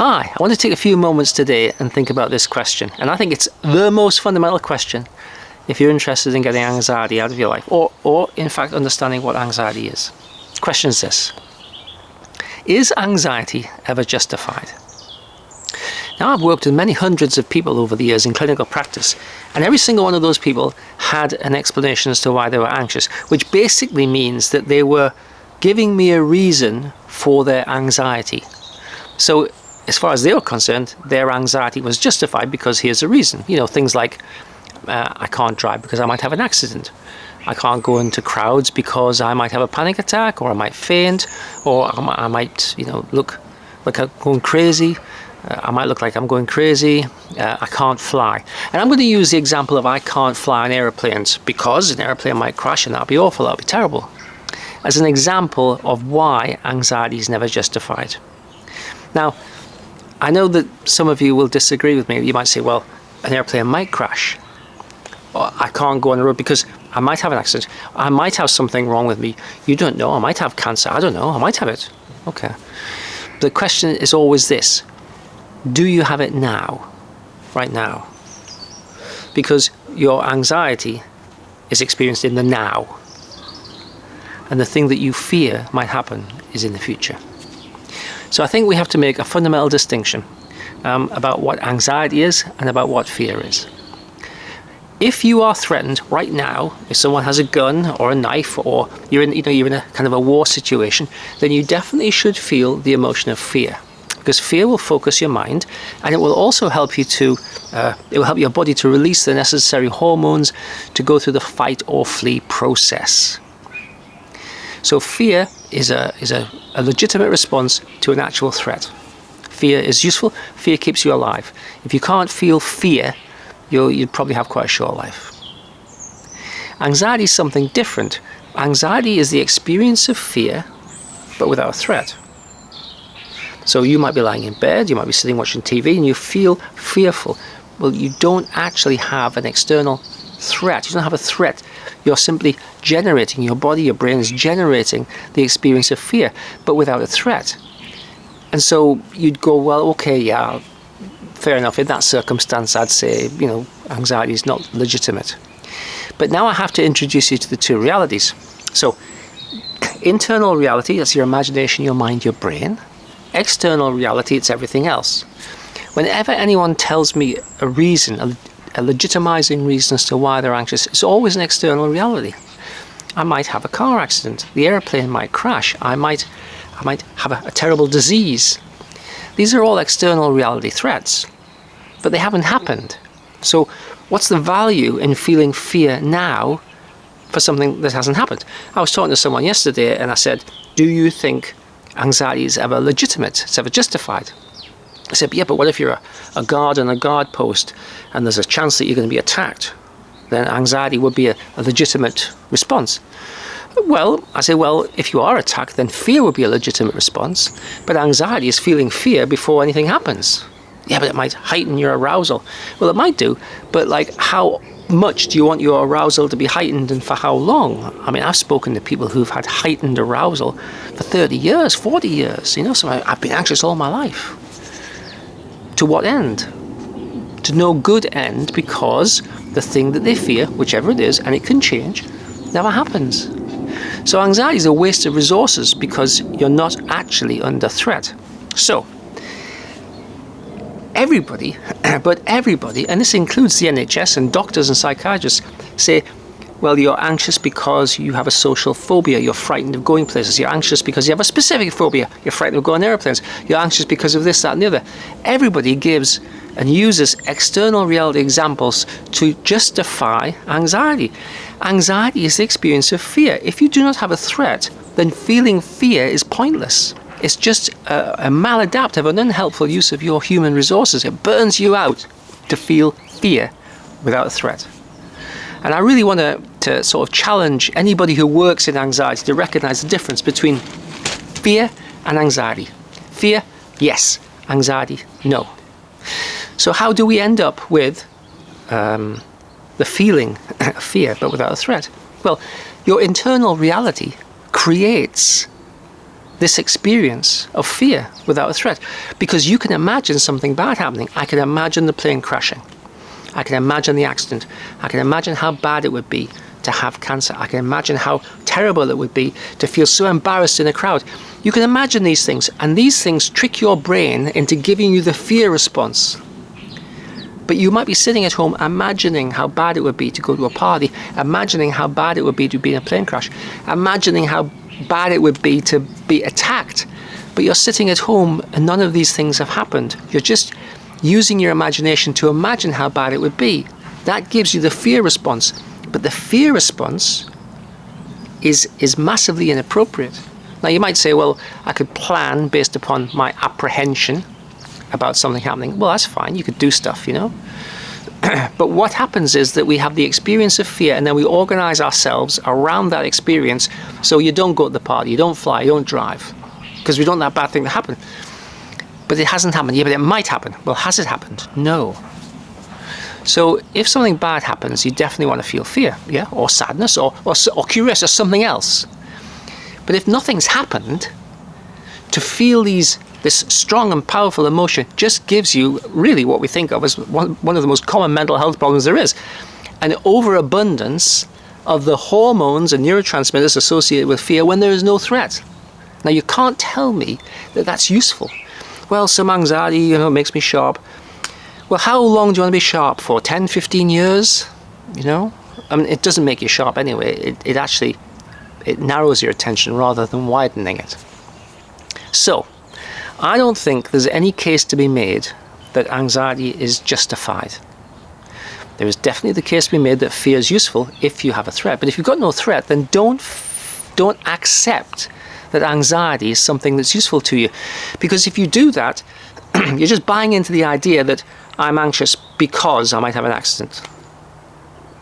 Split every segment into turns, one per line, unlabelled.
Hi, I want to take a few moments today and think about this question. And I think it's the most fundamental question if you're interested in getting anxiety out of your life, or in fact understanding what anxiety is. The question is this: is anxiety ever justified? Now, I've worked with many hundreds of people over the years in clinical practice, and every single one of those people had an explanation as to why they were anxious, which basically means that they were giving me a reason for their anxiety. So as far as they were concerned, their anxiety was justified because here's a reason. You know, things like, I can't drive because I might have an accident. I can't go into crowds because I might have a panic attack, or I might faint, or I might, look like I'm going crazy. I might look like I'm going crazy. I can't fly. And I'm going to use the example of I can't fly on airplanes because an airplane might crash and that'll be awful, that'll be terrible, as an example of why anxiety is never justified. Now, I know that some of you will disagree with me. You might say, well, an airplane might crash. Or I can't go on the road because I might have an accident. I might have something wrong with me. You don't know. I might have cancer. I don't know. I might have it. Okay. The question is always this: do you have it now? Right now? Because your anxiety is experienced in the now. And the thing that you fear might happen is in the future. So I think we have to make a fundamental distinction about what anxiety is and about what fear is. If you are threatened right now, if someone has a gun or a knife, or you're in a kind of a war situation, then you definitely should feel the emotion of fear, because fear will focus your mind, and it will also help you it will help your body to release the necessary hormones to go through the fight or flee process. So fear is a legitimate response to an actual threat. Fear is useful. Fear keeps you alive. If you can't feel fear, you'd probably have quite a short life. Anxiety is something different. Anxiety is the experience of fear, but without a threat. So you might be lying in bed, you might be sitting watching TV, and you feel fearful. Well, you don't actually have an external threat. You don't have a threat. You're simply generating, your body, your brain is generating the experience of fear, but without a threat. And so you'd go, well, okay, yeah, fair enough. In that circumstance, I'd say, anxiety is not legitimate. But now I have to introduce you to the two realities. So internal reality, that's your imagination, your mind, your brain. External reality, it's everything else. Whenever anyone tells me a reason, a legitimizing reason as to why they're anxious, it's always an external reality. I might have a car accident. The airplane might crash. I might have a terrible disease. These are all external reality threats, but they haven't happened. So what's the value in feeling fear now for something that hasn't happened? I was talking to someone yesterday and I said, do you think anxiety is ever legitimate? It's ever justified? I said, yeah, but what if you're a guard on a guard post and there's a chance that you're going to be attacked? Then anxiety would be a legitimate response. Well, I say, well, if you are attacked, then fear would be a legitimate response. But anxiety is feeling fear before anything happens. Yeah, but it might heighten your arousal. Well, it might do, but how much do you want your arousal to be heightened, and for how long? I mean, I've spoken to people who've had heightened arousal for 30 years, 40 years, so I've been anxious all my life. To what end? To no good end, because the thing that they fear, whichever it is, and it can change, never happens. So anxiety is a waste of resources because you're not actually under threat. So everybody, and this includes the NHS and doctors and psychiatrists, say, well, you're anxious because you have a social phobia, you're frightened of going places, you're anxious because you have a specific phobia, you're frightened of going on airplanes, you're anxious because of this, that and the other. Everybody gives and uses external reality examples to justify anxiety. Anxiety is the experience of fear. If you do not have a threat, then feeling fear is pointless. It's just a maladaptive and unhelpful use of your human resources. It burns you out to feel fear without a threat. And I really want to sort of challenge anybody who works in anxiety to recognize the difference between fear and anxiety. Fear, yes. Anxiety, no. So how do we end up with the feeling of fear but without a threat? Well, your internal reality creates this experience of fear without a threat, because you can imagine something bad happening. I can imagine the plane crashing. I can imagine the accident. I can imagine how bad it would be to have cancer. I can imagine how terrible it would be to feel so embarrassed in a crowd. You can imagine these things, and these things trick your brain into giving you the fear response. But you might be sitting at home imagining how bad it would be to go to a party, imagining how bad it would be to be in a plane crash, imagining how bad it would be to be attacked. But you're sitting at home and none of these things have happened. You're just using your imagination to imagine how bad it would be. That gives you the fear response. But the fear response is massively inappropriate. Now you might say, well, I could plan based upon my apprehension about something happening. Well, that's fine. You could do stuff, you know. But what happens is that we have the experience of fear, and then we organize ourselves around that experience. So you don't go to the party, you don't fly, you don't drive, because we don't want that bad thing to happen. But it hasn't happened. Yeah, but it might happen. Well, has it happened? No. So if something bad happens, you definitely want to feel fear, yeah, or sadness, or curious, or something else. But if nothing's happened, to feel this strong and powerful emotion just gives you really what we think of as one of the most common mental health problems there is, an overabundance of the hormones and neurotransmitters associated with fear when there is no threat. Now you can't tell me that that's useful. Well, some anxiety, you know, makes me sharp. Well, how long do you want to be sharp for? 10, 15 years? You know? I mean, it doesn't make you sharp anyway. It actually narrows your attention rather than widening it. So, I don't think there's any case to be made that anxiety is justified. There is definitely the case to be made that fear is useful if you have a threat. But if you've got no threat, then don't accept that anxiety is something that's useful to you. Because if you do that, you're just buying into the idea that I'm anxious because I might have an accident.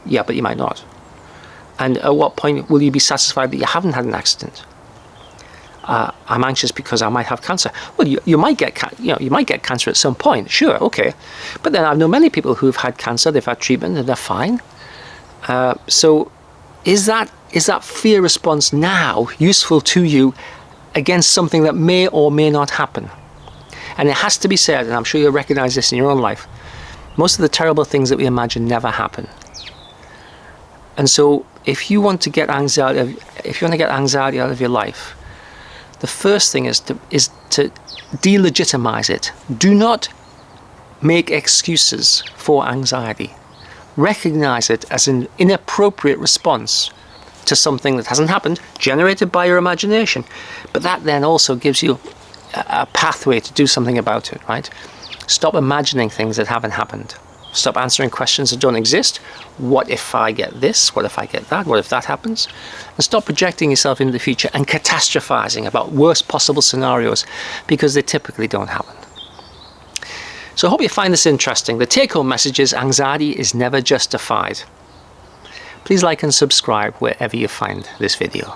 Yeah, but you might not. And at what point will you be satisfied that you haven't had an accident? I'm anxious because I might have cancer. Well, you might get cancer at some point, sure, okay. But then I know many people who've had cancer, they've had treatment, and they're fine. So is that fear response now useful to you against something that may or may not happen? And it has to be said, and I'm sure you'll recognize this in your own life, most of the terrible things that we imagine never happen. And so if you want to get anxiety out of your life, the first thing is to delegitimize it. Do not make excuses for anxiety. Recognize it as an inappropriate response to something that hasn't happened, generated by your imagination. But that then also gives you a pathway to do something about it, right? Stop imagining things that haven't happened. Stop answering questions that don't exist. What if I get this? What if I get that? What if that happens? And stop projecting yourself into the future and catastrophizing about worst possible scenarios, because they typically don't happen. So I hope you find this interesting. The take-home message is anxiety is never justified. Please like and subscribe wherever you find this video.